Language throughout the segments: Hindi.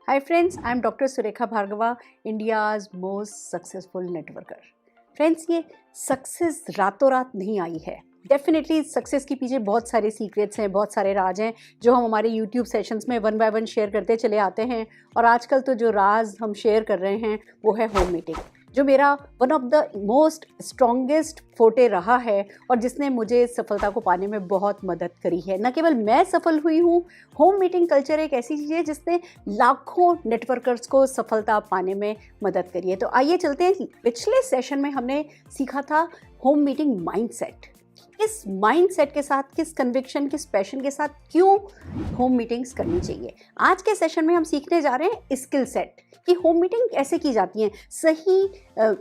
Hi friends, I am Dr. Surekha Bhargava, India's most successful networker. Friends, ये सक्सेस रातों रात नहीं आई है. डेफिनेटली सक्सेस के पीछे बहुत सारे सीक्रेट्स हैं, बहुत सारे राज हैं जो हम हमारे यूट्यूब सेशंस में वन बाय वन शेयर करते चले आते हैं. और आजकल तो जो राज हम शेयर कर रहे हैं वो है होम मीटिंग, जो मेरा one of the most strongest फोटे रहा है और जिसने मुझे सफलता को पाने में बहुत मदद करी है. न केवल मैं सफल हुई हूँ, होम मीटिंग कल्चर एक ऐसी चीज़ है जिसने लाखों नेटवर्कर्स को सफलता पाने में मदद करी है. तो आइए चलते हैं. पिछले सेशन में हमने सीखा था होम मीटिंग माइंडसेट. किस माइंडसेट के साथ, किस कन्विक्शन, किस पैशन के साथ क्यों होम मीटिंग्स करनी चाहिए. आज के सेशन में हम सीखने जा रहे हैं स्किल सेट कि होम मीटिंग कैसे की जाती है. सही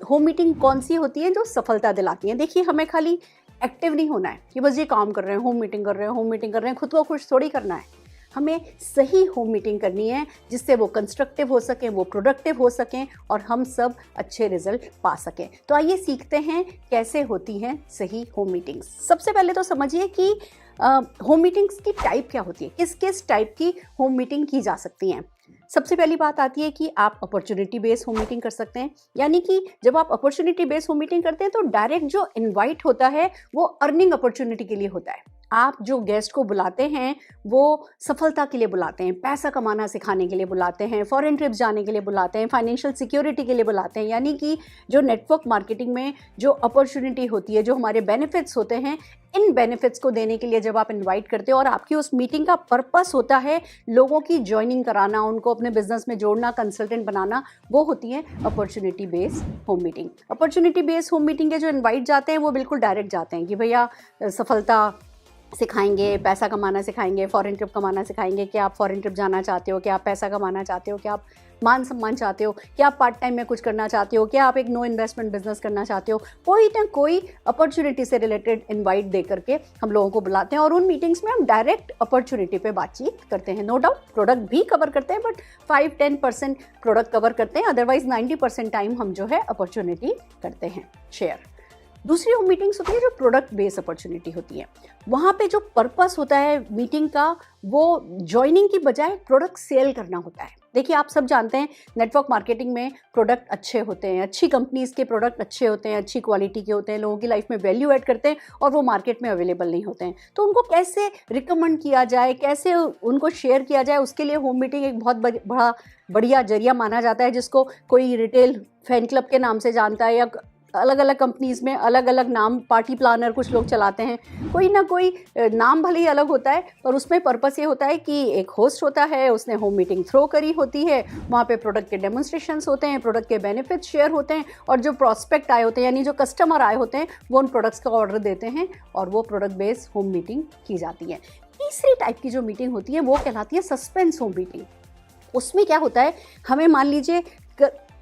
होम मीटिंग कौन सी होती है जो सफलता दिलाती है. देखिए, हमें खाली एक्टिव नहीं होना है कि बस ये काम कर रहे हैं, होम मीटिंग कर रहे हैं, होम मीटिंग कर रहे हैं, खुद को खुश थोड़ी करना है. हमें सही होम मीटिंग करनी है जिससे वो कंस्ट्रक्टिव हो सकें, वो प्रोडक्टिव हो सकें और हम सब अच्छे रिजल्ट पा सकें. तो आइए सीखते हैं कैसे होती हैं सही होम मीटिंग्स. सबसे पहले तो समझिए कि होम मीटिंग्स की टाइप क्या होती है, किस किस टाइप की होम मीटिंग की जा सकती हैं. सबसे पहली बात आती है कि आप अपॉर्चुनिटी बेस्ड होम मीटिंग कर सकते हैं. यानी कि जब आप अपॉर्चुनिटी बेस्ड होम मीटिंग करते हैं तो डायरेक्ट जो इनवाइट होता है वो अर्निंग अपॉर्चुनिटी के लिए होता है. आप जो गेस्ट को बुलाते हैं वो सफलता के लिए बुलाते हैं, पैसा कमाना सिखाने के लिए बुलाते हैं, फॉरेन ट्रिप्स जाने के लिए बुलाते हैं, फाइनेंशियल सिक्योरिटी के लिए बुलाते हैं. यानी कि जो नेटवर्क मार्केटिंग में जो अपॉर्चुनिटी होती है, जो हमारे बेनिफिट्स होते हैं, इन बेनिफिट्स को देने के लिए जब आप इनवाइट करते हो और आपकी उस मीटिंग का पर्पस होता है लोगों की ज्वाइनिंग कराना, उनको अपने बिजनेस में जोड़ना, कंसल्टेंट बनाना, वो होती है opportunity based home meeting. Opportunity based home meeting के जो इनवाइट जाते हैं वो बिल्कुल डायरेक्ट जाते हैं कि भैया सफलता सिखाएंगे, पैसा कमाना सिखाएंगे, फॉरेन ट्रिप कमाना सिखाएंगे. क्या आप फॉरेन ट्रिप जाना चाहते हो, क्या आप पैसा कमाना चाहते हो, क्या आप मान सम्मान चाहते हो, क्या आप पार्ट टाइम में कुछ करना चाहते हो, क्या आप एक नो इन्वेस्टमेंट बिजनेस करना चाहते हो. कोई ना कोई अपॉर्चुनिटी से रिलेटेड इनवाइट दे करके हम लोगों को बुलाते हैं और उन मीटिंग्स में हम डायरेक्ट अपॉर्चुनिटी पे बातचीत करते हैं. नो डाउट प्रोडक्ट भी कवर करते हैं, बट 5-10% प्रोडक्ट कवर करते हैं. अदरवाइज 90% टाइम हम जो है अपॉर्चुनिटी करते हैं शेयर. दूसरी होम मीटिंग्स होती है जो प्रोडक्ट बेस्ड अपॉर्चुनिटी होती है. वहाँ पे जो पर्पस होता है मीटिंग का वो ज्वाइनिंग की बजाय प्रोडक्ट सेल करना होता है. देखिए, आप सब जानते हैं नेटवर्क मार्केटिंग में प्रोडक्ट अच्छे होते हैं, अच्छी कंपनीज के प्रोडक्ट अच्छे होते हैं, अच्छी क्वालिटी के होते हैं, लोगों की लाइफ में वैल्यू ऐड करते हैं और वो मार्केट में अवेलेबल नहीं होते हैं. तो उनको कैसे रिकमेंड किया जाए, कैसे उनको शेयर किया जाए, उसके लिए होम मीटिंग एक बहुत बढ़िया जरिया माना जाता है, जिसको कोई रिटेल फैन क्लब के नाम से जानता है या अलग अलग कंपनीज में अलग अलग नाम, पार्टी प्लानर कुछ लोग चलाते हैं. कोई ना कोई नाम भले ही अलग होता है पर उसमें पर्पस ये होता है कि एक होस्ट होता है, उसने होम मीटिंग थ्रो करी होती है, वहाँ पे प्रोडक्ट के डेमोन्स्ट्रेशंस होते हैं, प्रोडक्ट के बेनिफिट्स शेयर होते हैं और जो प्रॉस्पेक्ट आए होते हैं यानी जो कस्टमर आए होते हैं वो उन प्रोडक्ट्स का ऑर्डर देते हैं और वो प्रोडक्ट बेस्ड होम मीटिंग की जाती है. तीसरी टाइप की जो मीटिंग होती है वो कहलाती है सस्पेंस होम मीटिंग. उसमें क्या होता है, हमें मान लीजिए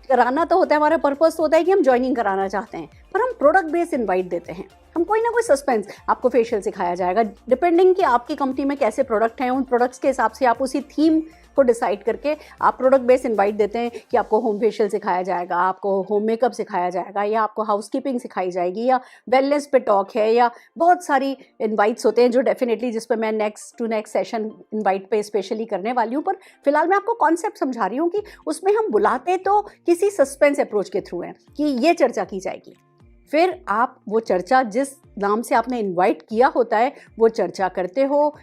कराना तो होता है, हमारा पर्पस तो होता है कि हम ज्वाइनिंग कराना चाहते हैं, पर हम प्रोडक्ट बेस्ड इनवाइट देते हैं. हम कोई ना कोई सस्पेंस, आपको फेशियल सिखाया जाएगा, डिपेंडिंग कि आपकी कंपनी में कैसे प्रोडक्ट हैं, उन प्रोडक्ट्स के हिसाब से आप उसी थीम को डिसाइड करके आप प्रोडक्ट बेस्ड इनवाइट देते हैं कि आपको होम फेशियल सिखाया जाएगा, आपको होम मेकअप सिखाया जाएगा, या आपको हाउसकीपिंग सिखाई जाएगी, या वेलनेस पे टॉक है, या बहुत सारी इनवाइट्स होते हैं जो डेफिनेटली जिस पर मैं नेक्स्ट सेशन इनवाइट पे स्पेशली करने वाली हूँ. पर फिलहाल मैं आपको कॉन्सेप्ट समझा रही हूँ कि उसमें हम बुलाते तो किसी सस्पेंस अप्रोच के थ्रू हैं कि ये चर्चा की जाएगी. फिर आप वो चर्चा जिस नाम से आपने इनवाइट किया होता है वो चर्चा करते हो,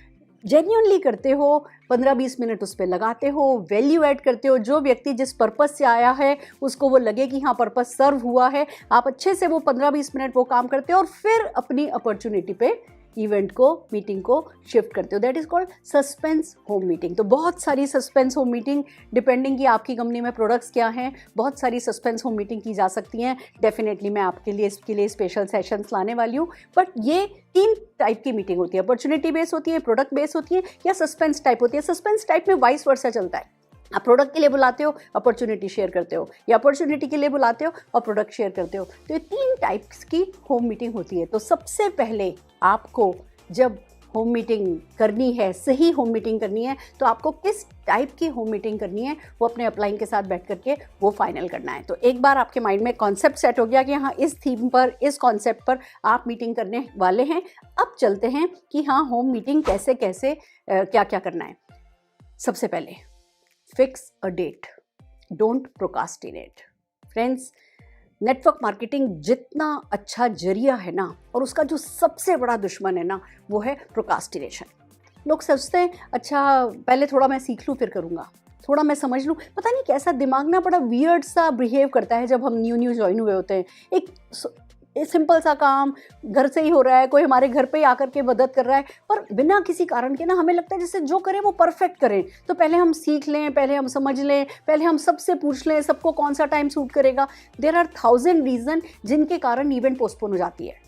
जेन्युइनली करते हो, 15-20 मिनट उस पर लगाते हो, वैल्यू ऐड करते हो. जो व्यक्ति जिस पर्पस से आया है उसको वो लगे कि हाँ पर्पस सर्व हुआ है, आप अच्छे से वो 15-20 मिनट वो काम करते हो और फिर अपनी अपॉर्चुनिटी पे इवेंट को, मीटिंग को शिफ्ट करते हो. That is called suspense home meeting. तो बहुत सारी सस्पेंस होम मीटिंग, डिपेंडिंग कि आपकी कंपनी में प्रोडक्ट्स क्या हैं, बहुत सारी सस्पेंस होम मीटिंग की जा सकती हैं. डेफिनेटली मैं आपके लिए इसके लिए स्पेशल सेशंस लाने वाली हूँ. बट ये 3 टाइप की मीटिंग होती है. अपॉर्चुनिटी बेस्ड होती है, प्रोडक्ट बेस्ड होती है, या सस्पेंस टाइप होती है. सस्पेंस टाइप में वाइस वर्सा चलता है. आप प्रोडक्ट के लिए बुलाते हो, अपॉर्चुनिटी शेयर करते हो, या अपॉर्चुनिटी के लिए बुलाते हो और प्रोडक्ट शेयर करते हो. तो ये 3 टाइप्स की होम मीटिंग होती है. तो सबसे पहले आपको जब होम मीटिंग करनी है, सही होम मीटिंग करनी है, तो आपको किस टाइप की होम मीटिंग करनी है वो अपने अपलाइन के साथ बैठ करके वो फाइनल करना है. तो एक बार आपके माइंड में कॉन्सेप्ट सेट हो गया कि हाँ इस थीम पर, इस कॉन्सेप्ट पर आप मीटिंग करने वाले हैं. अब चलते हैं कि हाँ होम मीटिंग कैसे कैसे क्या क्या करना है. सबसे पहले fix a date, don't procrastinate. Friends, network marketing जितना अच्छा जरिया है ना, और उसका जो सबसे बड़ा दुश्मन है ना, वो है प्रोकास्टिनेशन। लोग सोचते हैं अच्छा पहले थोड़ा मैं सीख लूँ फिर करूँगा, थोड़ा मैं समझ लूँ। पता नहीं कैसा दिमाग ना बड़ा वियर्ड सा बिहेव करता है जब हम न्यू ज्वाइन हुए होते हैं। एक सिंपल सा काम घर से ही हो रहा है, कोई हमारे घर पे ही आकर के मदद कर रहा है, पर बिना किसी कारण के ना हमें लगता है जैसे जो करें वो परफेक्ट करें। तो पहले हम सीख लें, पहले हम समझ लें, पहले हम सबसे पूछ लें सबको कौन सा टाइम सूट करेगा। देयर आर 1000 रीज़न जिनके कारण इवेंट पोस्टपोन हो जाती है।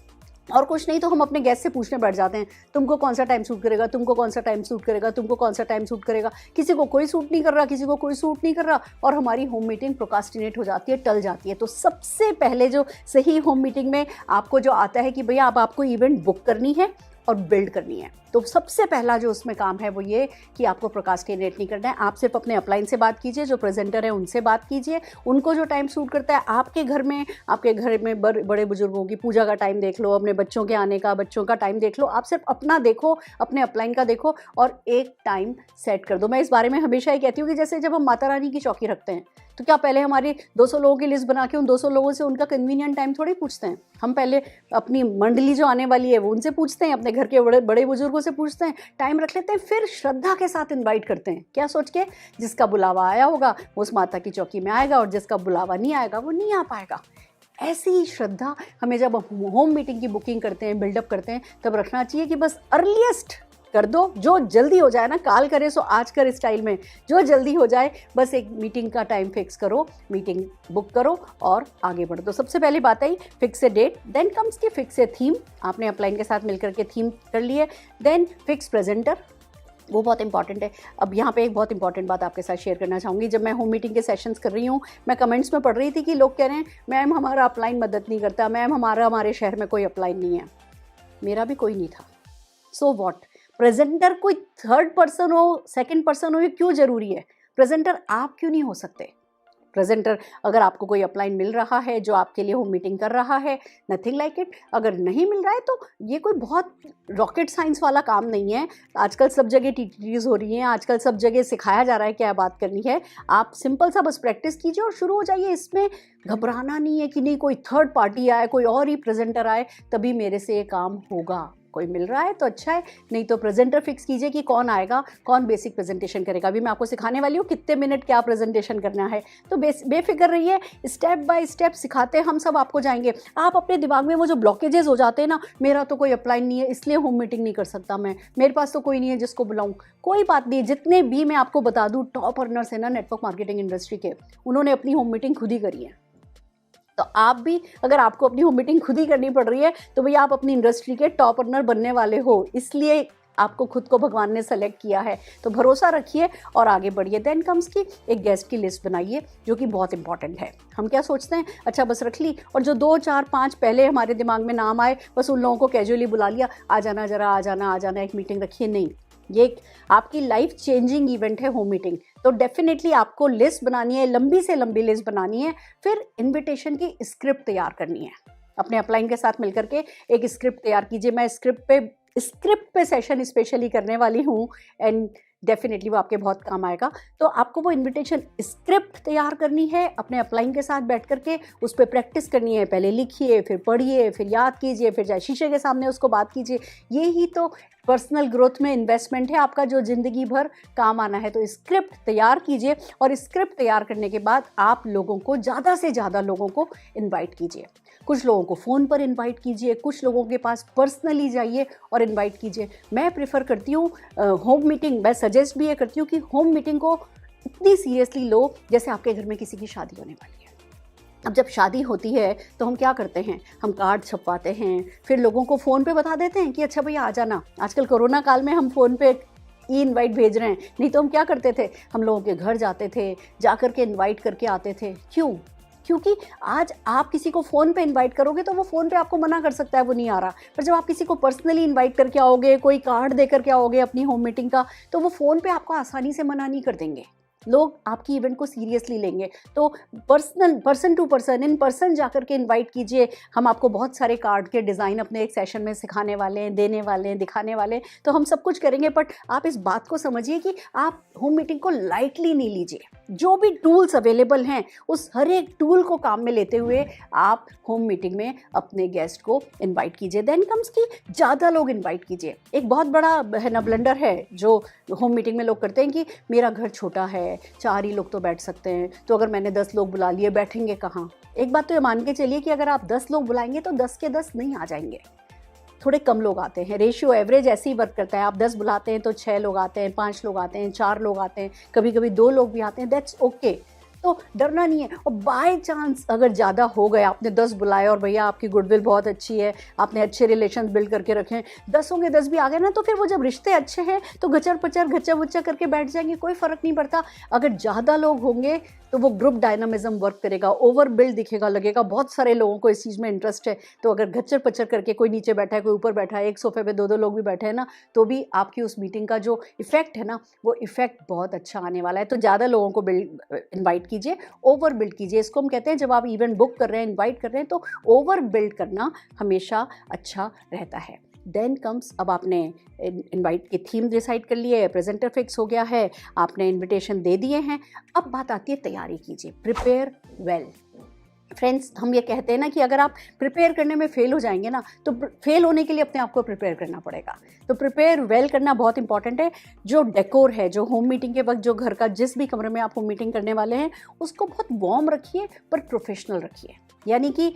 और कुछ नहीं तो हम अपने गेस्ट से पूछने बैठ जाते हैं, तुमको कौन सा टाइम सूट करेगा, तुमको कौन सा टाइम सूट करेगा, तुमको कौन सा टाइम सूट करेगा। किसी को कोई सूट नहीं कर रहा, किसी को कोई सूट नहीं कर रहा, और हमारी होम मीटिंग प्रोकास्टिनेट हो जाती है, टल जाती है। तो सबसे पहले जो सही होम मीटिंग में आपको जो आता है कि भैया अब आपको इवेंट बुक करनी है और बिल्ड करनी है, तो सबसे पहला जो उसमें काम है वो ये कि आपको प्रोकास्टिनेट नहीं करना है। आप सिर्फ अपने अपलाइन से बात कीजिए, जो प्रेजेंटर है उनसे बात कीजिए, उनको जो टाइम सूट करता है। आपके घर में बड़े बुजुर्गों की पूजा का टाइम देख लो, अपने बच्चों के आने का, बच्चों का टाइम देख लो। आप सिर्फ अपना देखो, अपने अपलाइन का देखो और एक टाइम सेट कर दो। मैं इस बारे में हमेशा ही कहती हूँ कि जैसे जब हम माता रानी की चौकी रखते हैं तो क्या पहले हमारी 200 लोगों की लिस्ट बना के उन 200 लोगों से उनका कन्वीनियंट टाइम थोड़ी पूछते हैं। हम पहले अपनी मंडली जो आने वाली है वो उनसे पूछते हैं, अपने घर के बड़े बुजुर्गों से पूछते हैं, टाइम रख लेते हैं, फिर श्रद्धा के साथ इनवाइट करते हैं। क्या सोच के जिसका बुलावा आया होगा वो उस माता की चौकी में आएगा और जिसका बुलावा नहीं आएगा वो नहीं आ पाएगा। ऐसी ही श्रद्धा हमें जब होम मीटिंग की बुकिंग करते हैं, बिल्डअप करते हैं, तब रखना चाहिए कि बस अर्लीस्ट कर दो, जो जल्दी हो जाए ना, काल करे सो आज कर स्टाइल में, जो जल्दी हो जाए बस एक मीटिंग का टाइम फिक्स करो, मीटिंग बुक करो और आगे बढ़ो। तो सबसे पहली बात I fix a date, then comes key fix a theme. आपने अपलाइन के साथ मिलकर के थीम कर लिए, देन फिक्स प्रेजेंटर, वो बहुत इंपॉर्टेंट है। अब यहाँ पे एक बहुत इंपॉर्टेंट बात आपके साथ शेयर करना चाहूँगी। जब मैं होम मीटिंग के सेशंस कर रही हूँ, मैं कमेंट्स में पढ़ रही थी कि लोग कह रहे हैं मैम हमारा अपलाइन मदद नहीं करता, मैम हमारे शहर में कोई अपलाइन नहीं है। मेरा भी कोई नहीं था, सो वॉट। प्रेजेंटर कोई थर्ड पर्सन हो, सेकंड पर्सन हो, ये क्यों ज़रूरी है? प्रेजेंटर आप क्यों नहीं हो सकते? प्रेजेंटर अगर आपको कोई अपलाइन मिल रहा है जो आपके लिए होम मीटिंग कर रहा है, नथिंग लाइक इट। अगर नहीं मिल रहा है तो ये कोई बहुत रॉकेट साइंस वाला काम नहीं है। आजकल सब जगह टीटीज़ हो रही हैं, आजकल सब जगह सिखाया जा रहा है क्या बात करनी है। आप सिंपल सा बस प्रैक्टिस कीजिए और शुरू हो जाइए। इसमें घबराना नहीं है कि नहीं कोई थर्ड पार्टी आए, कोई और ही प्रेजेंटर आए तभी मेरे से ये काम होगा। कोई मिल रहा है तो अच्छा है, नहीं तो प्रेजेंटर फिक्स कीजिए कि कौन आएगा, कौन बेसिक प्रेजेंटेशन करेगा। अभी मैं आपको सिखाने वाली हूँ कितने मिनट क्या प्रेजेंटेशन करना है, तो बेफिक्र रहिए, स्टेप बाय स्टेप सिखाते हम सब आपको जाएंगे। आप अपने दिमाग में वो जो ब्लॉकेजेस हो जाते हैं ना, मेरा तो कोई अपलाइन नहीं है इसलिए होम मीटिंग नहीं कर सकता मैं, मेरे पास तो कोई नहीं है जिसको बुलाऊँ, कोई बात नहीं। जितने भी मैं आपको बता दूँ टॉप अर्नर्स हैं ना नेटवर्क मार्केटिंग इंडस्ट्री के, उन्होंने अपनी होम मीटिंग खुद ही करी है। तो आप भी अगर आपको अपनी होम मीटिंग खुद ही करनी पड़ रही है तो भैया आप अपनी इंडस्ट्री के टॉप अर्नर बनने वाले हो, इसलिए आपको खुद को भगवान ने सेलेक्ट किया है। तो भरोसा रखिए और आगे बढ़िए। देन कम्स की एक गेस्ट की लिस्ट बनाइए जो कि बहुत इंपॉर्टेंट है। हम क्या सोचते हैं अच्छा बस रख ली, और जो 2 4 5 पहले हमारे दिमाग में नाम आए बस उन लोगों को कैजुअली बुला लिया, आ जाना जरा, आ जाना एक मीटिंग रखिए। नहीं, ये आपकी लाइफ चेंजिंग इवेंट है होम मीटिंग। तो डेफिनेटली आपको लिस्ट बनानी है, लंबी से लंबी लिस्ट बनानी है, फिर इनविटेशन की स्क्रिप्ट तैयार करनी है। अपने अपलाइन के साथ मिलकर के एक स्क्रिप्ट तैयार कीजिए। मैं स्क्रिप्ट पे सेशन स्पेशली करने वाली हूँ एंड डेफिनेटली वो आपके बहुत काम आएगा। तो आपको वो इनविटेशन स्क्रिप्ट तैयार करनी है, अपने अपलाइन के साथ बैठ करके उस पर प्रैक्टिस करनी है। पहले लिखिए, फिर पढ़िए, फिर याद कीजिए, फिर जाए शीशे के सामने उसको बात कीजिए। ये ही तो पर्सनल ग्रोथ में इन्वेस्टमेंट है आपका, जो ज़िंदगी भर काम आना है। तो स्क्रिप्ट तैयार कीजिए और स्क्रिप्ट तैयार करने के बाद आप लोगों को ज़्यादा से ज़्यादा लोगों को इनवाइट कीजिए। कुछ लोगों को फ़ोन पर इनवाइट कीजिए, कुछ लोगों के पास पर्सनली जाइए और इनवाइट कीजिए। मैं प्रेफर करती हूँ होम मीटिंग, मैं सजेस्ट भी ये करती हूँ कि होम मीटिंग को इतनी सीरियसली लो जैसे आपके घर में किसी की शादी होने वाली है। अब जब शादी होती है तो हम क्या करते हैं, हम कार्ड छपवाते हैं, फिर लोगों को फ़ोन पे बता देते हैं कि अच्छा भैया आ जाना। आजकल कोरोना काल में हम फ़ोन पे ई इनवाइट भेज रहे हैं, नहीं तो हम क्या करते थे, हम लोगों के घर जाते थे, जा कर के इन्वाइट करके आते थे। क्यों? क्योंकि आज आप किसी को फ़ोन पे इनवाइट करोगे तो वो फ़ोन पे आपको मना कर सकता है वो नहीं आ रहा, पर जब आप किसी को पर्सनली इनवाइट करके आओगे, कोई कार्ड दे करके आओगे अपनी होम मीटिंग का, तो वो फ़ोन पे आपको आसानी से मना नहीं कर देंगे। लोग आपकी इवेंट को सीरियसली लेंगे। तो person to person, in person जाकर के इनवाइट कीजिए। हम आपको बहुत सारे कार्ड के डिज़ाइन अपने एक सेशन में सिखाने वाले हैं, देने वाले हैं, दिखाने वाले हैं, तो हम सब कुछ करेंगे। बट आप इस बात को समझिए कि आप होम मीटिंग को लाइटली नहीं लीजिए। जो भी टूल्स अवेलेबल हैं उस हर एक टूल को काम में लेते हुए आप होम मीटिंग में अपने गेस्ट को इनवाइट कीजिए। देन कम्स की ज़्यादा लोग इनवाइट कीजिए। एक बहुत बड़ा है ना ब्लंडर है जो होम मीटिंग में लोग करते हैं कि मेरा घर छोटा है, 4 ही लोग तो बैठ सकते हैं, तो अगर मैंने 10 लोग बुला लिए बैठेंगे कहाँ। एक बात तो ये मान के चलिए कि अगर आप 10 लोग बुलाएंगे तो 10 के 10 नहीं आ जाएंगे, थोड़े कम लोग आते हैं। रेशियो एवरेज ऐसे ही वर्क करता है। आप 10 बुलाते हैं तो 6 लोग आते हैं, 5 लोग आते हैं, 4 लोग आते हैं, कभी कभी 2 लोग भी आते हैं, दैट्स ओके। तो डरना नहीं है। और बाय चांस अगर ज़्यादा हो गए, आपने 10 बुलाए और भैया आपकी गुडविल बहुत अच्छी है, आपने अच्छे रिलेशन बिल्ड करके रखे हैं, 10 होंगे 10 भी आ गए ना, तो फिर वो जब रिश्ते अच्छे हैं तो गचर पचर घच्चा बुच्चा करके बैठ जाएंगे, कोई फ़र्क नहीं पड़ता। अगर ज़्यादा लोग होंगे तो वो ग्रुप डायनामिज्म वर्क करेगा, ओवर बिल्ड दिखेगा, लगेगा बहुत सारे लोगों को इस चीज़ में इंटरेस्ट है। तो अगर घच्चर पच्चर करके कोई नीचे बैठा है, कोई ऊपर बैठा है, एक सोफे पे 2-2 लोग भी बैठे हैं ना, तो भी आपकी उस मीटिंग का जो इफेक्ट है ना, वो इफेक्ट बहुत अच्छा आने वाला है। तो ज़्यादा लोगों को इन्वाइट कीजिए, ओवर बिल्ड कीजिए। इसको हम कहते हैं जब आप इवेंट बुक कर रहे हैं, इन्वाइट कर रहे हैं, तो ओवर बिल्ड करना हमेशा अच्छा रहता है। देन कम्स, अब आपने इनवाइट की थीम डिसाइड कर लिए, प्रेजेंटर फिक्स हो गया है, आपने इनविटेशन दे दिए हैं। अब बात आती है तैयारी कीजिए, प्रिपेयर वेल। फ्रेंड्स, हम ये कहते हैं ना कि अगर आप प्रिपेयर करने में फेल हो जाएंगे ना, तो फेल होने के लिए अपने आप को प्रिपेयर करना पड़ेगा। तो प्रिपेयर वेल करना बहुत इंपॉर्टेंट है। जो डेकोर है, जो होम मीटिंग के वक्त जो घर का जिस भी कमरे में आप होम मीटिंग करने वाले हैं, उसको बहुत वार्म रखिए पर प्रोफेशनल रखिए। यानी कि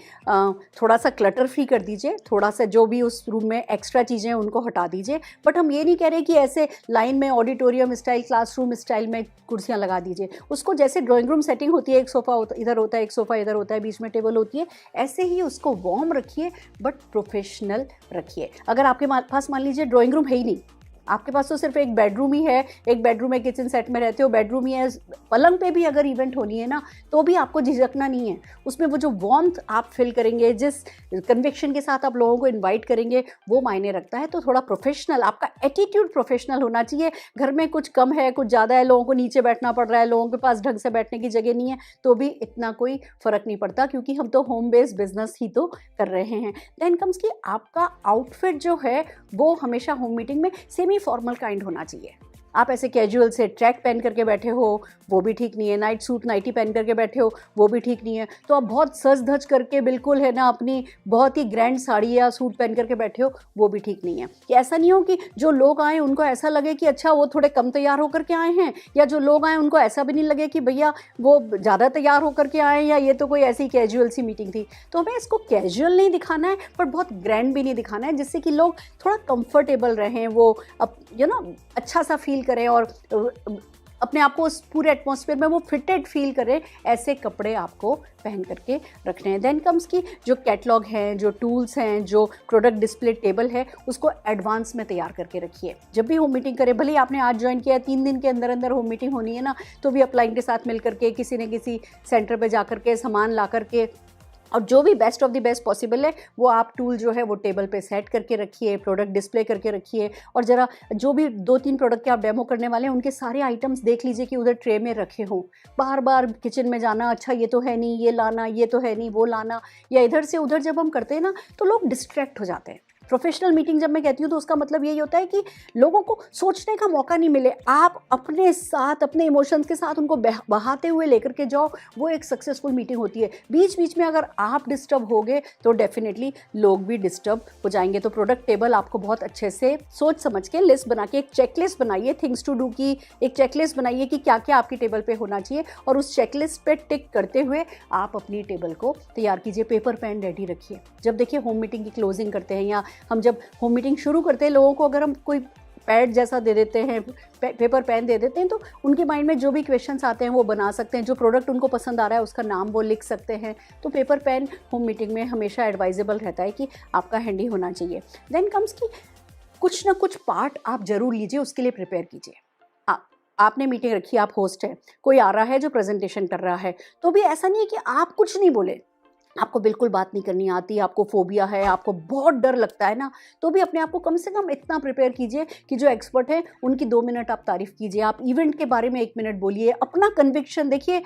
थोड़ा सा क्लटर फ्री कर दीजिए, थोड़ा सा जो भी उस रूम में एक्स्ट्रा चीज़ें हैं उनको हटा दीजिए। बट हम ये नहीं कह रहे कि ऐसे लाइन में ऑडिटोरियम स्टाइल, क्लासरूम स्टाइल में कुर्सियां लगा दीजिए। उसको जैसे ड्राइंग रूम सेटिंग होती है, एक सोफ़ा इधर होता है, एक सोफ़ा इधर होता है, बीच में टेबल होती है, ऐसे ही उसको वार्म रखिए बट प्रोफेशनल रखिए। अगर आपके पास मान लीजिए ड्राइंग रूम है ही नहीं, आपके पास तो सिर्फ एक बेडरूम ही है, एक बेडरूम है, किचन सेट में रहते हो, बेडरूम ही है, पलंग पे भी अगर इवेंट होनी है ना, तो भी आपको झिझकना नहीं है। उसमें वो जो वार्मथ आप फील करेंगे, जिस कन्विक्शन के साथ आप लोगों को इनवाइट करेंगे, वो मायने रखता है। तो थोड़ा प्रोफेशनल, आपका एटीट्यूड प्रोफेशनल होना चाहिए। घर में कुछ कम है, कुछ ज़्यादा है, लोगों को नीचे बैठना पड़ रहा है, लोगों के पास ढंग से बैठने की जगह नहीं है, तो भी इतना कोई फ़र्क नहीं पड़ता, क्योंकि हम तो होम बेस्ड बिजनेस ही तो कर रहे हैं। देन कम्स कि आपका आउटफिट जो है वो हमेशा होम मीटिंग में सेमी फॉर्मल काइंड होना चाहिए। आप ऐसे कैजुअल से ट्रैक पहन करके बैठे हो, वो भी ठीक नहीं है। नाइट सूट, नाइटी पहन करके बैठे हो, वो भी ठीक नहीं है। तो आप बहुत सज धज करके बिल्कुल है ना, अपनी बहुत ही ग्रैंड साड़ी या सूट पहन करके बैठे हो, वो भी ठीक नहीं है। कि ऐसा नहीं हो कि जो लोग आए उनको ऐसा लगे कि अच्छा वो थोड़े कम तैयार होकर के आए हैं, या जो लोग आए उनको ऐसा भी नहीं लगे कि भैया वो ज़्यादा तैयार होकर के आए, या ये तो कोई ऐसी कैजुअल सी मीटिंग थी। तो हमें इसको कैजुअल नहीं दिखाना है, पर बहुत ग्रैंड भी नहीं दिखाना है, जिससे कि लोग थोड़ा कंफर्टेबल रहें, वो अब अच्छा सा फील करें और अपने आप को उस पूरे एटमॉस्फेयर में वो फिटेड फील करें। ऐसे कपड़े आपको पहन करके रखने हैं। देन कम्स की जो कैटलॉग हैं, जो टूल्स हैं, जो प्रोडक्ट डिस्प्ले टेबल है, उसको एडवांस में तैयार करके रखिए। जब भी होम मीटिंग करें, भले ही आपने आज ज्वाइन किया है, 3 दिन के अंदर अंदर होम मीटिंग होनी है ना, तो भी अपलाइन के साथ मिल करके किसी न किसी सेंटर पे जा करके सामान ला करके, और जो भी best of the best possible है वो आप टूल जो है वो टेबल पे सेट करके रखिए, प्रोडक्ट डिस्प्ले करके रखिए। और ज़रा जो भी 2-3 प्रोडक्ट के आप डेमो करने वाले हैं, उनके सारे आइटम्स देख लीजिए कि उधर ट्रे में रखे हों। बार बार किचन में जाना, अच्छा ये तो है नहीं, ये लाना, ये तो है नहीं, वो लाना, या इधर से उधर जब हम करते हैं ना, तो लोग डिस्ट्रैक्ट हो जाते हैं। प्रोफेशनल मीटिंग जब मैं कहती हूँ तो उसका मतलब यही होता है कि लोगों को सोचने का मौका नहीं मिले। आप अपने साथ, अपने इमोशंस के साथ उनको बहाते हुए लेकर के जाओ, वो एक सक्सेसफुल मीटिंग होती है। बीच बीच में अगर आप डिस्टर्ब होगे तो डेफिनेटली लोग भी डिस्टर्ब हो जाएंगे। तो प्रोडक्ट टेबल आपको बहुत अच्छे से सोच समझ के लिस्ट बना के, एक चेकलिस्ट बनाइए, थिंग्स टू डू की एक चेकलिस्ट बनाइए कि क्या क्या आपकी टेबल पे होना चाहिए, और उस चेकलिस्ट पे टिक करते हुए आप अपनी टेबल को तैयार कीजिए। पेपर पेन रेडी रखिए। जब देखिए होम मीटिंग की क्लोजिंग करते हैं, या हम जब होम मीटिंग शुरू करते हैं, लोगों को अगर हम कोई पैड जैसा दे देते हैं, पेपर पेन दे देते हैं, तो उनके माइंड में जो भी क्वेश्चंस आते हैं वो बना सकते हैं। जो प्रोडक्ट उनको पसंद आ रहा है उसका नाम वो लिख सकते हैं। तो पेपर पेन होम मीटिंग में हमेशा एडवाइजेबल रहता है कि आपका हैंडी होना चाहिए। देन कम्स की कुछ ना कुछ पार्ट आप जरूर लीजिए, उसके लिए प्रिपेयर कीजिए। आपने मीटिंग रखी, आप होस्ट हैं, कोई आ रहा है जो प्रेजेंटेशन कर रहा है, तो भी ऐसा नहीं है कि आप कुछ नहीं बोले, आपको बिल्कुल बात नहीं करनी आती, आपको फोबिया है, आपको बहुत डर लगता है ना, तो भी अपने आप को कम से कम इतना प्रिपेयर कीजिए कि जो एक्सपर्ट है उनकी 2 मिनट आप तारीफ कीजिए, आप इवेंट के बारे में 1 मिनट बोलिए, अपना कन्विक्शन देखिए।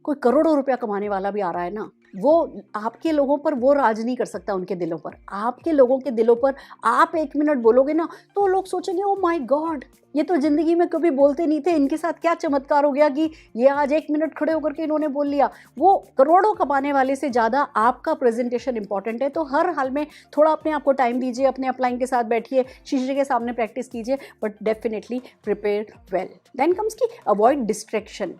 कोई करोड़ों रुपया कमाने वाला भी आ रहा है ना, वो आपके लोगों पर वो राज नहीं कर सकता, उनके दिलों पर। आपके लोगों के दिलों पर आप 1 मिनट बोलोगे ना, तो लोग सोचेंगे ओ माय गॉड, ये तो ज़िंदगी में कभी बोलते नहीं थे, इनके साथ क्या चमत्कार हो गया कि ये आज 1 मिनट खड़े होकर के इन्होंने बोल लिया। वो करोड़ों कमाने वाले से ज़्यादा आपका प्रेजेंटेशन इंपॉर्टेंट है। तो हर हाल में थोड़ा अपने आप को टाइम दीजिए, अपने अपलाइन के साथ बैठिए, शीशे के सामने प्रैक्टिस कीजिए, but definitely prepare well. Then comes key avoid distraction.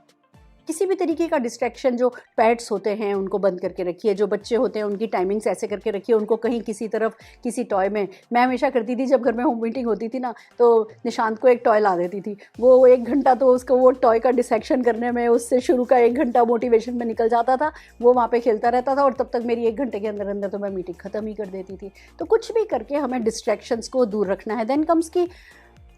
किसी भी तरीके का डिस्ट्रैक्शन, जो पेट्स होते हैं उनको बंद करके रखिए, जो बच्चे होते हैं उनकी टाइमिंग्स ऐसे करके रखिए, उनको कहीं किसी तरफ किसी टॉय में। मैं हमेशा करती थी जब घर में होम मीटिंग होती थी ना, तो निशांत को एक टॉय ला देती थी, वो 1 घंटा तो उसको वो टॉय का डिसेक्शन करने में, उससे शुरू का 1 घंटा मोटिवेशन में निकल जाता था, वो वहाँ पे खेलता रहता था और तब तक मेरी 1 घंटे के अंदर अंदर तो मैं मीटिंग ख़त्म ही कर देती थी। तो कुछ भी करके हमें डिस्ट्रैक्शंस को दूर रखना है। देन कम्स की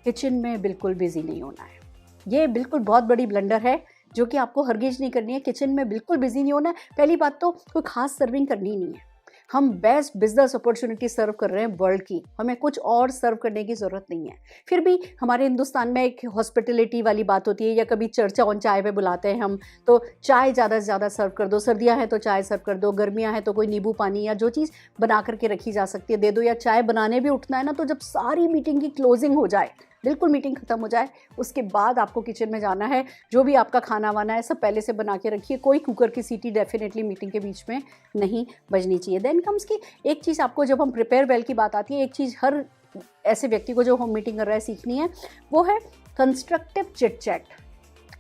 किचन में बिल्कुल बिजी नहीं होना है। ये बिल्कुल बहुत बड़ी ब्लंडर है जो कि आपको हरगिज नहीं करनी है। किचन में बिल्कुल बिजी नहीं होना है। पहली बात तो कोई खास सर्विंग करनी नहीं है। हम बेस्ट बिजनेस अपॉर्चुनिटी सर्व कर रहे हैं वर्ल्ड की, हमें कुछ और सर्व करने की ज़रूरत नहीं है। फिर भी हमारे हिंदुस्तान में एक हॉस्पिटलिटी वाली बात होती है, या कभी चर्चा ऑन चाय पे बुलाते हैं हम, तो चाय ज़्यादा से ज़्यादा सर्व कर दो। सर्दियां हैं तो चाय सर्व कर दो, गर्मियां हैं तो कोई नींबू पानी या जो चीज़ बना करके रखी जा सकती है दे दो। या चाय बनाने भी उठना है ना, तो जब सारी मीटिंग की क्लोजिंग हो जाए, बिल्कुल मीटिंग खत्म हो जाए, उसके बाद आपको किचन में जाना है। जो भी आपका खाना वाना है सब पहले से बना के रखिए। कोई कुकर की सीटी डेफिनेटली मीटिंग के बीच में नहीं बजनी चाहिए। देन कम्स की एक चीज़ आपको, जब हम प्रिपेयर वेल की बात आती है, एक चीज़ हर ऐसे व्यक्ति को जो होम मीटिंग कर रहा है सीखनी है, वो है कंस्ट्रक्टिव चिट चैट,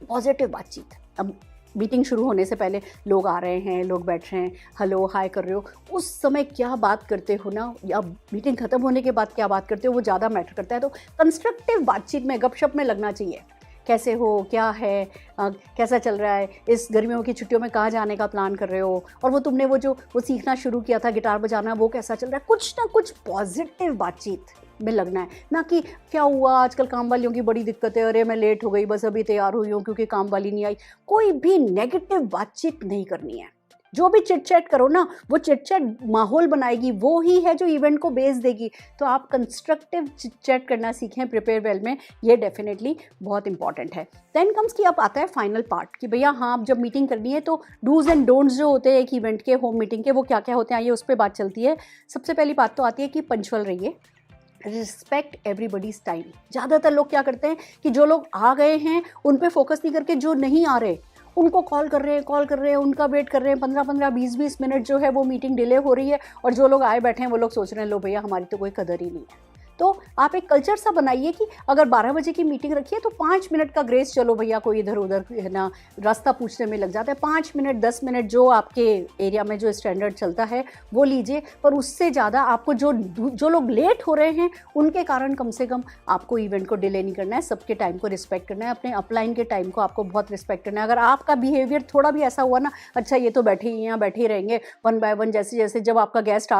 पॉजिटिव बातचीत। अब मीटिंग शुरू होने से पहले लोग आ रहे हैं, लोग बैठ रहे हैं, हेलो हाय कर रहे हो, उस समय क्या बात करते हो ना, या मीटिंग खत्म होने के बाद क्या बात करते हो, वो ज़्यादा मैटर करता है। तो कंस्ट्रक्टिव बातचीत में, गपशप में लगना चाहिए। कैसे हो, क्या है, कैसा चल रहा है, इस गर्मियों की छुट्टियों में कहाँ जाने का प्लान कर रहे हो, और वो तुमने वो सीखना शुरू किया था गिटार बजाना, वो कैसा चल रहा है। कुछ ना कुछ पॉजिटिव बातचीत में लगना है, ना कि क्या हुआ आजकल काम वालियों की बड़ी दिक्कत है, अरे मैं लेट हो गई, बस अभी तैयार हुई हूँ क्योंकि काम वाली नहीं आई। कोई भी नेगेटिव बातचीत नहीं करनी है। जो भी चिट चैट करो ना, वो चिट चैट माहौल बनाएगी, वो ही है जो इवेंट को बेस देगी। तो आप कंस्ट्रक्टिव चिट चैट करना सीखें प्रिपेयर वेल में, ये डेफिनेटली बहुत इंपॉर्टेंट है। देन कम्स की अब आता है फाइनल पार्ट कि भैया हाँ, आप जब मीटिंग करनी है तो डूज एंड डोंट्स जो होते हैं एक इवेंट के, होम मीटिंग के, वो क्या क्या होते हैं, आइए उस पर बात चलती है। सबसे पहली बात तो आती है कि पंचुअल रहिए, रिस्पेक्ट एवरीबडीज टाइम। ज़्यादातर लोग क्या करते हैं कि जो लोग आ गए हैं उन पे फोकस नहीं करके जो नहीं आ रहे उनको कॉल कर रहे हैं, उनका वेट कर रहे हैं, 15-15 20-20 मिनट जो है वो मीटिंग डिले हो रही है, और जो लोग आए बैठे हैं वो लोग सोच रहे हैं लो भैया हमारी तो कोई कदर ही नहीं है। तो आप एक कल्चर सा बनाइए कि अगर 12 बजे की मीटिंग रखी है तो 5 मिनट का ग्रेस, चलो भैया कोई इधर उधर है ना रास्ता पूछने में लग जाता है, 5 मिनट 10 मिनट जो आपके एरिया में जो स्टैंडर्ड चलता है वो लीजिए। पर उससे ज़्यादा आपको जो लोग लेट हो रहे हैं उनके कारण कम से कम आपको इवेंट को डिले नहीं करना है, सबके टाइम को रिस्पेक्ट करना है, अपने अपलाइन के टाइम को आपको बहुत रिस्पेक्ट करना है। अगर आपका बिहेवियर थोड़ा भी ऐसा हुआ ना, अच्छा ये तो बैठे ही यहाँ बैठे ही रहेंगे, 1 बाय 1 जैसे जैसे जब आपका गेस्ट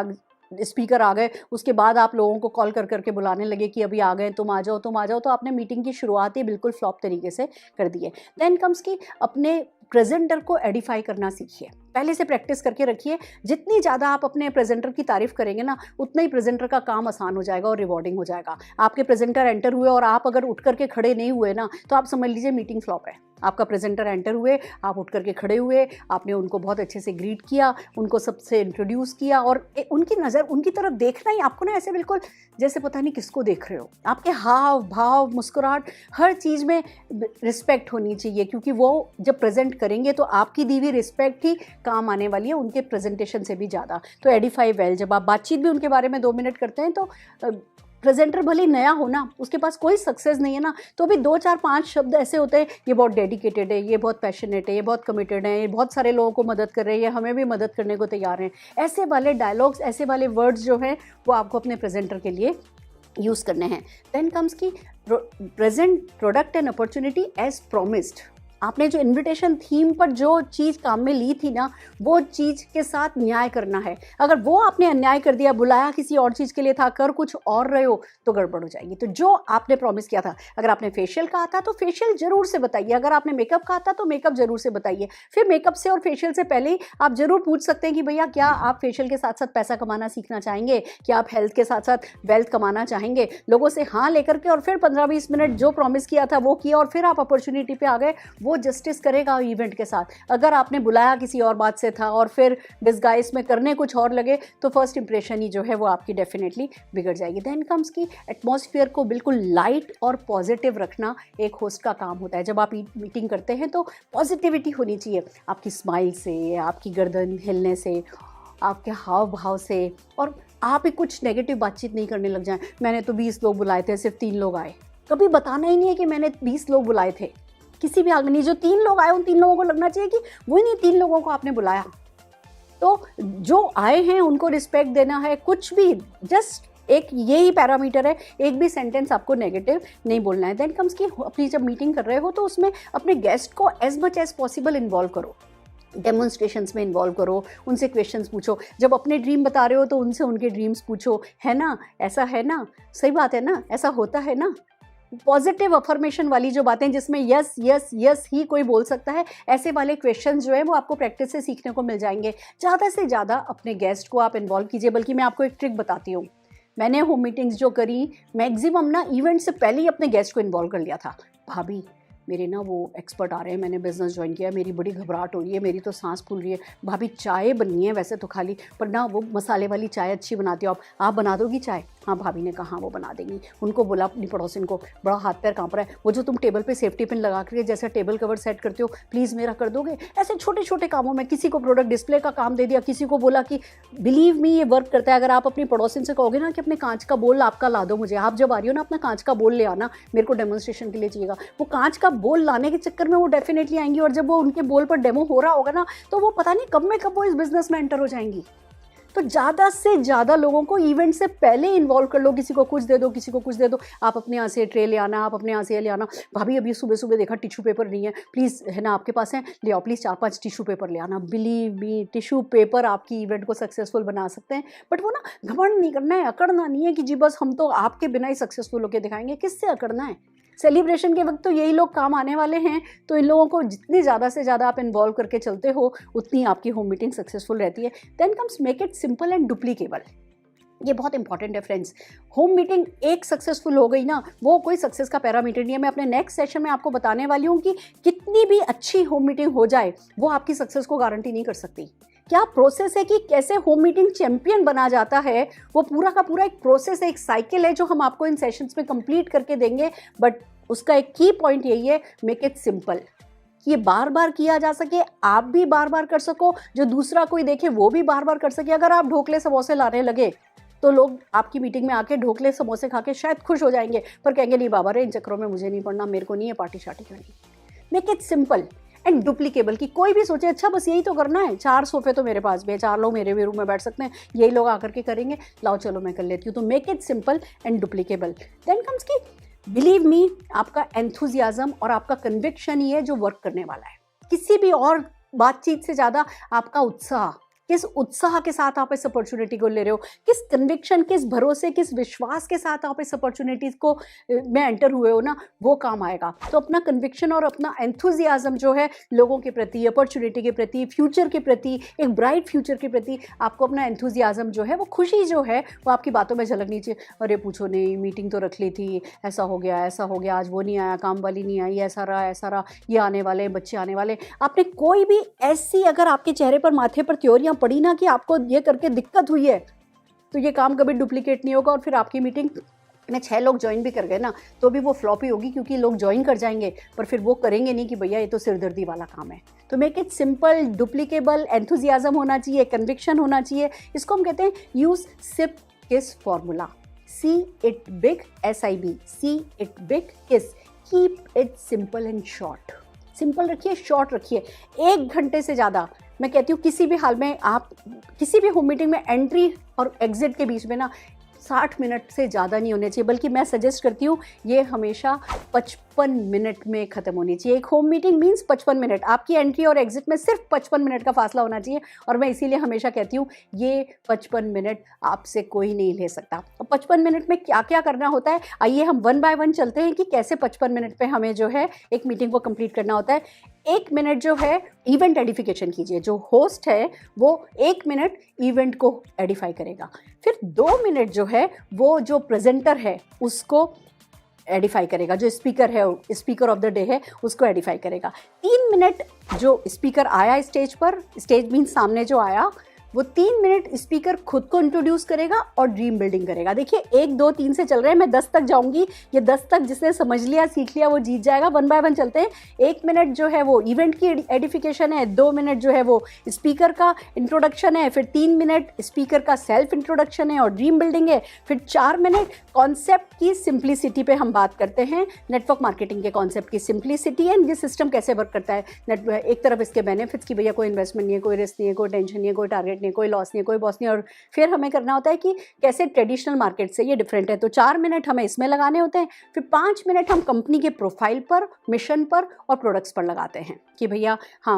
स्पीकर आ गए उसके बाद आप लोगों को कॉल कर करके बुलाने लगे कि अभी आ गए, तुम आ जाओ तुम आ जाओ, तो आपने मीटिंग की शुरुआत ही बिल्कुल फ्लॉप तरीके से कर दी है। देन कम्स की अपने प्रेजेंटर को एडिफाई करना सीखिए, पहले से प्रैक्टिस करके रखिए। जितनी ज़्यादा आप अपने प्रेजेंटर की तारीफ करेंगे ना, उतना ही प्रेजेंटर का काम आसान हो जाएगा और रिवॉर्डिंग हो जाएगा। आपके प्रेजेंटर एंटर हुए और आप अगर उठ करके खड़े नहीं हुए ना, तो आप समझ लीजिए मीटिंग फ्लॉप है। आपका प्रेजेंटर एंटर हुए, आप उठ करके खड़े हुए, आपने उनको बहुत अच्छे से ग्रीट किया, उनको सबसे इंट्रोड्यूस किया, और उनकी नज़र उनकी तरफ देखना ही आपको ना ऐसे बिल्कुल जैसे पता नहीं किसको देख रहे हो। आपके हाव भाव, मुस्कुराहट, हर चीज़ में रिस्पेक्ट होनी चाहिए, क्योंकि वो जब प्रेजेंट करेंगे तो आपकी दी हुई रिस्पेक्ट ही काम आने वाली है उनके प्रेजेंटेशन से भी ज़्यादा। तो एडिफाई वेल, जब आप बातचीत भी उनके बारे में 2 मिनट करते हैं तो प्रेजेंटर भले नया हो ना, उसके पास कोई सक्सेस नहीं है ना, तो भी 2 4 5 शब्द ऐसे होते हैं, ये बहुत डेडिकेटेड है, ये बहुत पैशनेट है, ये बहुत कमिटेड है, ये बहुत सारे लोगों को मदद कर रहे हैं, ये हमें भी मदद करने को तैयार हैं। ऐसे वाले डायलॉग्स, ऐसे वाले वर्ड्स जो हैं वो आपको अपने प्रेजेंटर के लिए यूज़ करने हैं। Then comes key present product and opportunity as promised. आपने जो इनविटेशन थीम पर जो चीज़ काम में ली थी ना, वो चीज़ के साथ न्याय करना है। अगर वो आपने अन्याय कर दिया, बुलाया किसी और चीज़ के लिए था, कर कुछ और रहे हो, तो गड़बड़ हो जाएगी। तो जो आपने प्रॉमिस किया था, अगर आपने फेशियल कहा था तो फेशियल जरूर से बताइए, अगर आपने मेकअप कहा था तो मेकअप जरूर से बताइए। फिर मेकअप से और फेशियल से पहले ही आप जरूर पूछ सकते हैं कि भैया क्या आप फेशियल के साथ साथ पैसा कमाना सीखना चाहेंगे, क्या आप हेल्थ के साथ साथ वेल्थ कमाना चाहेंगे। लोगों से हाँ लेकर के और फिर 15-20 मिनट जो प्रॉमिस किया था वो किया और फिर आप अपॉर्चुनिटी पे आ गए, वो जस्टिस करेगा इवेंट के साथ। अगर आपने बुलाया किसी और बात से था और फिर डिस्गाइज में करने कुछ और लगे, तो फर्स्ट इंप्रेशन ही जो है वो आपकी डेफिनेटली बिगड़ जाएगी। देन कम्स की एटमॉस्फेयर को बिल्कुल लाइट और पॉजिटिव रखना एक होस्ट का काम होता है। जब आप मीटिंग करते हैं तो पॉजिटिविटी होनी चाहिए, आपकी स्माइल से, आपकी गर्दन हिलने से, आपके हाव भाव से, और आप ही कुछ नेगेटिव बातचीत नहीं करने लग जाएं। मैंने तो 20 लोग बुलाए थे, सिर्फ 3 लोग आए। कभी बताना ही नहीं है कि मैंने 20 लोग बुलाए थे, किसी भी आगे नहीं। जो 3 लोग आए उन 3 लोगों को लगना चाहिए कि वही नहीं 3 लोगों को आपने बुलाया। तो जो आए हैं उनको रिस्पेक्ट देना है। कुछ भी जस्ट एक यही पैरामीटर है, एक भी सेंटेंस आपको नेगेटिव नहीं बोलना है। देन कम्स की अपनी जब मीटिंग कर रहे हो तो उसमें अपने गेस्ट को as much as possible involve करो, डेमोन्स्ट्रेशंस में इन्वॉल्व करो, उनसे क्वेश्चंस पूछो। जब अपने ड्रीम बता रहे हो तो उनसे उनके ड्रीम्स पूछो, है ना, ऐसा है ना, सही बात है ना, ऐसा होता है ना। पॉजिटिव अफर्मेशन वाली जो बातें जिसमें यस यस यस ही कोई बोल सकता है, ऐसे वाले क्वेश्चंस जो है वो आपको प्रैक्टिस से सीखने को मिल जाएंगे। ज़्यादा से ज़्यादा अपने गेस्ट को आप इन्वॉल्व कीजिए। बल्कि मैं आपको एक ट्रिक बताती हूँ, मैंने होम मीटिंग्स जो करी, मैक्सिमम ना इवेंट से पहले ही अपने गेस्ट को इन्वॉल्व कर लिया था। भाभी मेरे ना वो एक्सपर्ट आ रहे हैं, मैंने बिज़नेस ज्वाइन किया, मेरी बड़ी घबराहट हो रही है, मेरी तो सांस फूल रही है। भाभी चाय बननी है वैसे तो खाली, पर ना वो मसाले वाली चाय अच्छी बनाती हो आप बना दोगी चाय? हाँ भाभी ने कहा वो बना देंगी। उनको बोला अपनी पड़ोसिन को, बड़ा हाथ पैर कांप रहा है, वो जो तुम टेबल पे सेफ्टी पिन लगा करके जैसे टेबल कवर सेट करते हो प्लीज़ मेरा कर दोगे? ऐसे छोटे छोटे कामों में किसी को प्रोडक्ट डिस्प्ले का काम दे दिया, किसी को बोला कि बिलीव मी ये वर्क करता है। अगर आप अपनी पड़ोसिन से कहोगे ना कि अपने कांच का बोल आपका ला दो मुझे, आप जब आ रही हो ना अपना कांच का बोल ले आना, मेरे को डेमोन्स्ट्रेशन के लिए चाहिएगा, वो कांच का बोल लाने के चक्कर में वो डेफिनेटली आएंगी। और जब वो उनके बोल पर डेमो हो रहा होगा ना, तो वो पता नहीं कब में कब वो इस बिजनेस में एंटर हो जाएंगी। तो ज़्यादा से ज़्यादा लोगों को इवेंट से पहले इन्वॉल्व कर लो। किसी को कुछ दे दो, किसी को कुछ दे दो, आप अपने यहाँ से ट्रे ले आना, आप अपने यहाँ से ले आना। भाभी अभी सुबह सुबह देखा टिश्यू पेपर नहीं है, प्लीज़ है ना आपके पास है, ले आओ प्लीज़ 4-5 टिश्यू पेपर ले आना। बिलीव मी टिश्यू पेपर आपकी इवेंट को सक्सेसफुल बना सकते हैं। बट वो ना घमंड नहीं करना है, अकड़ना नहीं है कि जी बस हम तो आपके बिना ही सक्सेसफुल होकर दिखाएंगे। किससे अकड़ना है? सेलिब्रेशन के वक्त तो यही लोग काम आने वाले हैं। तो इन लोगों को जितनी ज़्यादा से ज़्यादा आप इन्वॉल्व करके चलते हो, उतनी आपकी होम मीटिंग सक्सेसफुल रहती है। Then comes make it simple and duplicable. ये बहुत इंपॉर्टेंट है फ्रेंड्स। होम मीटिंग एक सक्सेसफुल हो गई ना, वो कोई सक्सेस का पैरामीटर नहीं है। मैं अपने नेक्स्ट सेशन में आपको बताने वाली हूँ कि कितनी भी अच्छी होम मीटिंग हो जाए, वो आपकी सक्सेस को गारंटी नहीं कर सकती। क्या प्रोसेस है कि कैसे होम मीटिंग चैंपियन बना जाता है, वो पूरा का पूरा एक प्रोसेस है, एक साइकिल है जो हम आपको इन सेशंस में कंप्लीट करके देंगे। बट उसका एक की पॉइंट यही है, मेक इट सिंपल, ये बार बार किया जा सके, आप भी बार बार कर सको, जो दूसरा कोई देखे वो भी बार बार कर सके। अगर आप ढोकले समोसे लाने लगे तो लोग आपकी मीटिंग में आके ढोकले समोसे खा के शायद खुश हो जाएंगे, पर कहेंगे नहीं बाबा रे, इन चक्करों में मुझे नहीं पड़ना, मेरे को नहीं है पार्टी शार्टी करनी। Make it simple and duplicable, कि कोई भी सोचे अच्छा बस यही तो करना है, 4 सोफे तो मेरे पास भी है, 4 लोग मेरे भी रूम में बैठ सकते हैं, यही लोग आकर के करेंगे, लाओ चलो मैं कर लेती हूँ। तो make it simple and duplicable. Then comes key believe me, आपका एंथुजियाज्म और आपका कन्विक्शन ही है जो वर्क करने वाला है। किसी भी और बातचीत से ज़्यादा आपका उत्साह, किस उत्साह के साथ आप इस अपॉर्चुनिटी को ले रहे हो, किस कन्विक्शन, किस भरोसे, किस विश्वास के साथ आप इस अपॉर्चुनिटीज़ को में एंटर हुए हो ना, वो काम आएगा। तो अपना कन्विक्शन और अपना एंथुजियाज्म जो है लोगों के प्रति, अपॉर्चुनिटी के प्रति, फ्यूचर के प्रति, एक ब्राइट फ्यूचर के प्रति, आपको अपना एंथुजियाज्म जो है, वो खुशी जो है, वो आपकी बातों में झलकनी चाहिए। अरे पूछो नहीं, मीटिंग तो रख ली थी, ऐसा हो गया, आज वो नहीं आया, काम वाली नहीं आई, ऐसा रहा, ये आने वाले, बच्चे आने वाले। आपने कोई भी ऐसी अगर आपके चेहरे पर, माथे पर त्योरियां पड़ी ना कि आपको ये करके दिक्कत हुई है, तो ये काम कभी डुप्लीकेट नहीं होगा। और फिर आपकी मीटिंग में 6 लोग ज्वाइन भी कर गए ना, तो भी वो फ्लॉप ही होगी, क्योंकि लोग ज्वाइन कर जाएंगे पर फिर वो करेंगे नहीं कि भैया ये तो सिरदर्दी वाला काम है। तो make it simple, duplicable, enthusiasm होना चाहिए, कन्विक्शन होना चाहिए। इसको हम कहते हैं use SIP KISS formula, see it big, SIB, see it big KISS, keep it simple and short. Simple रखिए, शॉर्ट रखिए। 1 घंटे से ज़्यादा मैं कहती हूँ किसी भी हाल में आप किसी भी होम मीटिंग में एंट्री और एग्जिट के बीच में ना 60 मिनट से ज़्यादा नहीं होने चाहिए। बल्कि मैं सजेस्ट करती हूँ ये हमेशा 55 मिनट में ख़त्म होनी चाहिए। एक होम मीटिंग मीन्स 55 मिनट, आपकी एंट्री और एग्जिट में सिर्फ 55 मिनट का फासला होना चाहिए। और मैं इसीलिए हमेशा कहती हूँ ये 55 मिनट आपसे कोई नहीं ले सकता। और 55 मिनट में क्या क्या करना होता है, आइए हम वन बाय वन चलते हैं कि कैसे 55 मिनट पे हमें जो है एक मीटिंग को कंप्लीट करना होता है। 1 मिनट जो है इवेंट एडिफिकेशन कीजिए, जो होस्ट है वो 1 मिनट इवेंट को एडिफाई करेगा। फिर 2 मिनट जो है वो जो प्रेजेंटर है उसको एडिफाई करेगा, जो स्पीकर है, स्पीकर ऑफ द डे है, उसको एडिफाई करेगा। 3 मिनट जो स्पीकर आया स्टेज पर, स्टेज मीन सामने जो आया, वो 3 मिनट स्पीकर खुद को इंट्रोड्यूस करेगा और ड्रीम बिल्डिंग करेगा। देखिए 1 2 3 से चल रहे हैं, मैं 10 तक जाऊंगी। ये 10 तक जिसने समझ लिया, सीख लिया, वो जीत जाएगा। वन बाय वन चलते हैं। 1 मिनट जो है वो इवेंट की एडिफिकेशन है, 2 मिनट जो है वो स्पीकर का इंट्रोडक्शन है, फिर 3 मिनट स्पीकर का सेल्फ इंट्रोडक्शन है और ड्रीम बिल्डिंग है, फिर 4 मिनट कॉन्सेप्ट की सिंप्लिसिटी पे हम बात करते हैं, नेटवर्क मार्केटिंग के कॉन्सेप्ट की सिंप्लिसिटी एंड ये सिस्टम कैसे वर्क करता है। एक तरफ इसके बेनिफिट्स की भैया कोई इन्वेस्टमेंट नहीं है, कोई रिस्क नहीं है, कोई टेंशन नहीं है, कोई टारगेट नहीं है, कोई लॉस नहीं है, कोई बॉस नहीं है। और फिर हमें करना होता है कि कैसे ट्रेडिशनल मार्केट से ये डिफरेंट है। तो 4 मिनट हमें इसमें लगाने होते हैं। फिर 5 मिनट हम कंपनी के प्रोफाइल पर, मिशन पर और प्रोडक्ट्स पर लगाते हैं कि भैया हाँ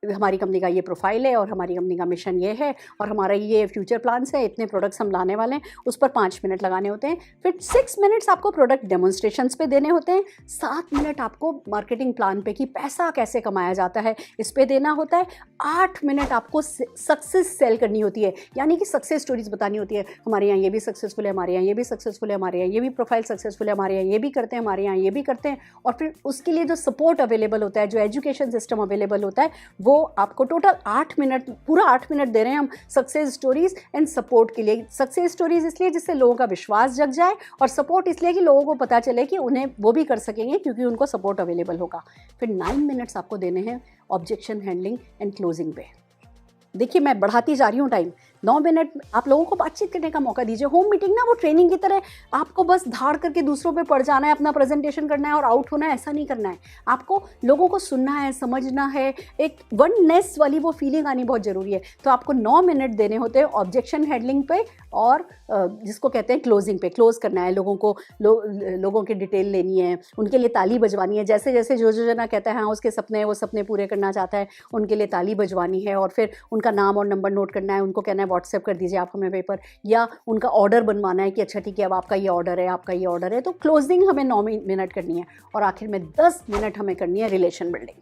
हमारी कंपनी का ये प्रोफाइल है और हमारी कंपनी का मिशन ये है और हमारा ये फ्यूचर प्लान्स है, इतने प्रोडक्ट्स हम लाने वाले हैं, उस पर 5 मिनट लगाने होते हैं। फिर 6 मिनट्स आपको प्रोडक्ट डेमोन्स्ट्रेशंस पे देने होते हैं। 7 मिनट आपको मार्केटिंग प्लान पे कि पैसा कैसे कमाया जाता है इस पे देना होता है। 8 मिनट आपको सक्सेस सेल करनी होती है, यानी कि सक्सेस स्टोरीज बतानी होती है। हमारे यहाँ ये भी सक्सेसफुल है, हमारे यहाँ ये भी सक्सेसफुल है, हमारे यहाँ ये भी प्रोफाइल सक्सेसफुल है, हमारे यहाँ ये भी करते हैं, हमारे यहाँ ये भी करते हैं। और फिर उसके लिए जो सपोर्ट अवेलेबल होता है, जो एजुकेशन सिस्टम अवेलेबल होता है, वो आपको टोटल 8 मिनट, पूरा 8 मिनट दे रहे हैं हम सक्सेस स्टोरीज एंड सपोर्ट के लिए। सक्सेस स्टोरीज इसलिए जिससे लोगों का विश्वास जग जाए, और सपोर्ट इसलिए कि लोगों को पता चले कि उन्हें वो भी कर सकेंगे क्योंकि उनको सपोर्ट अवेलेबल होगा। फिर 9 मिनट्स आपको देने हैं ऑब्जेक्शन हैंडलिंग एंड क्लोजिंग पे। देखिए मैं बढ़ाती जा रही हूँ टाइम। 9 मिनट आप लोगों को बातचीत करने का मौका दीजिए। होम मीटिंग ना वो ट्रेनिंग की तरह आपको बस धाड़ करके दूसरों पे पड़ जाना है, अपना प्रेजेंटेशन करना है और आउट होना है, ऐसा नहीं करना है। आपको लोगों को सुनना है, समझना है, एक वननेस वाली वो फीलिंग आनी बहुत ज़रूरी है। तो आपको 9 मिनट देने होते हैं ऑब्जेक्शन हैंडलिंग पे और जिसको कहते हैं क्लोजिंग पे। क्लोज करना है लोगों को, लोगों की डिटेल लेनी है, उनके लिए ताली बजवानी है। जैसे जैसे जो जना कहता है हाँ उसके सपने, वो सपने पूरे करना चाहता है, उनके लिए ताली बजवानी है। और फिर उनका नाम और नंबर नोट करना है, उनको कहना है व्हाट्सएप कर दीजिए आप हमें पेपर, या उनका ऑर्डर बनवाना है कि अच्छा ठीक है अब आपका ये ऑर्डर है, आपका ये ऑर्डर है। तो क्लोजिंग हमें 9 मिनट करनी है और आखिर में 10 मिनट हमें करनी है रिलेशन बिल्डिंग।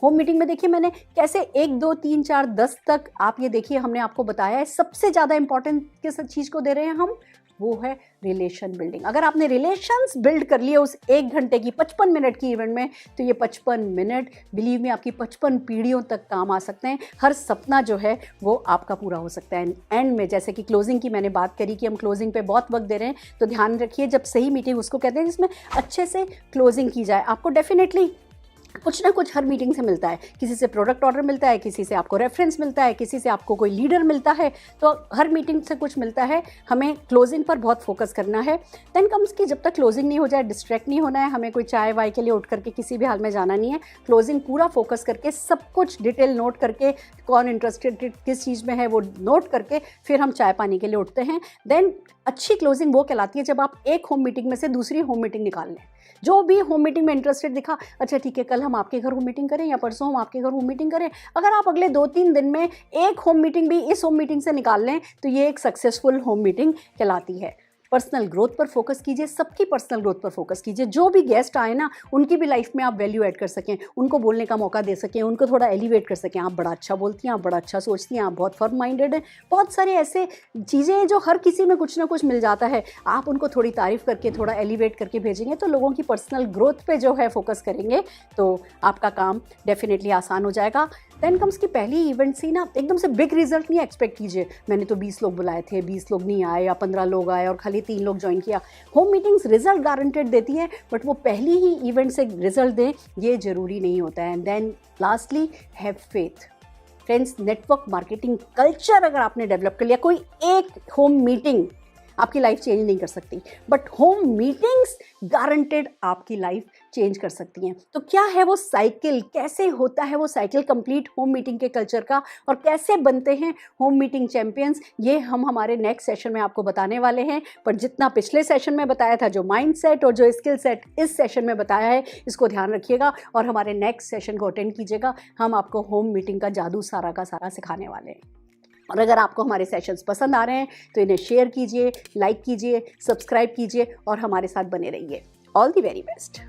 होम मीटिंग में देखिए मैंने कैसे 1 2 3 4 10 तक आप ये देखिए हमने आपको बताया है। सबसे ज़्यादा इंपॉर्टेंट किस चीज़ को दे रहे हैं हम, वो है रिलेशन बिल्डिंग। अगर आपने रिलेशंस बिल्ड कर लिए उस 1 घंटे की 55 मिनट की इवेंट में, तो ये 55 मिनट बिलीव में आपकी 55 पीढ़ियों तक काम आ सकते हैं। हर सपना जो है वो आपका पूरा हो सकता है। एंड में जैसे कि क्लोजिंग की मैंने बात करी कि हम क्लोजिंग पे बहुत वक्त दे रहे हैं, तो ध्यान रखिए जब सही मीटिंग उसको कहते हैं जिसमें अच्छे से क्लोजिंग की जाए। आपको डेफिनेटली कुछ ना कुछ हर मीटिंग से मिलता है, किसी से प्रोडक्ट ऑर्डर मिलता है, किसी से आपको रेफरेंस मिलता है, किसी से आपको कोई लीडर मिलता है, तो हर मीटिंग से कुछ मिलता है। हमें क्लोजिंग पर बहुत फोकस करना है। देन कम्स कि जब तक क्लोजिंग नहीं हो जाए डिस्ट्रैक्ट नहीं होना है, हमें कोई चाय वाय के लिए उठ करके किसी भी हाल में जाना नहीं है। क्लोजिंग पूरा फोकस करके सब कुछ डिटेल नोट करके, कौन इंटरेस्टेड किस चीज़ में है वो नोट करके फिर हम चाय पानी के लिए उठते हैं। देन अच्छी क्लोजिंग वो कहलाती है जब आप एक होम मीटिंग में से दूसरी होम मीटिंग निकाल लें। जो भी होम मीटिंग में इंटरेस्टेड दिखा, अच्छा ठीक है कल हम आपके घर होम मीटिंग करें या परसों हम आपके घर होम मीटिंग करें। अगर आप अगले 2-3 दिन में एक होम मीटिंग भी इस होम मीटिंग से निकाल लें तो ये एक सक्सेसफुल होम मीटिंग कहलाती है। पर्सनल ग्रोथ पर फोकस कीजिए, सबकी पर्सनल ग्रोथ पर फोकस कीजिए। जो भी गेस्ट आए ना उनकी भी लाइफ में आप वैल्यू ऐड कर सकें, उनको बोलने का मौका दे सकें, उनको थोड़ा एलिवेट कर सकें। आप बड़ा अच्छा बोलती हैं, आप बड़ा अच्छा सोचती हैं, आप बहुत फर्म माइंडेड हैं। बहुत सारे ऐसे चीज़ें हैं जो हर किसी में कुछ ना कुछ मिल जाता है। आप उनको थोड़ी तारीफ़ करके, थोड़ा एलिवेट करके भेजेंगे तो लोगों की पर्सनल ग्रोथ पे जो है फोकस करेंगे तो आपका काम डेफिनेटली आसान हो जाएगा। देन कम्स की पहली इवेंट से ना एकदम से बिग रिजल्ट नहीं एक्सपेक्ट कीजिए। मैंने तो 20 लोग बुलाए थे, 20 लोग नहीं आए, या 15 लोग आए और खाली 3 लोग ज्वाइन किया। होम मीटिंग्स रिजल्ट गारंटेड देती हैं, बट वो पहली ही इवेंट से रिजल्ट दें ये ज़रूरी नहीं होता है। And then lastly have faith. Friends, network marketing culture अगर आपने डेवलप कर लिया, कोई एक होम मीटिंग आपकी लाइफ चेंज नहीं कर सकती, बट होम मीटिंग्स गारंटेड आपकी लाइफ चेंज कर सकती हैं। तो क्या है वो साइकिल, कैसे होता है वो साइकिल कंप्लीट होम मीटिंग के कल्चर का, और कैसे बनते हैं होम मीटिंग चैंपियंस, ये हम हमारे नेक्स्ट सेशन में आपको बताने वाले हैं। पर जितना पिछले सेशन में बताया था, जो माइंडसेट और जो स्किल सेट इस सेशन में बताया है, इसको ध्यान रखिएगा और हमारे नेक्स्ट सेशन को अटेंड कीजिएगा। हम आपको होम मीटिंग का जादू सारा का सारा सिखाने वाले हैं। और अगर आपको हमारे सेशंस पसंद आ रहे हैं तो इन्हें शेयर कीजिए, लाइक कीजिए, सब्सक्राइब कीजिए और हमारे साथ बने रहिए। All the very best.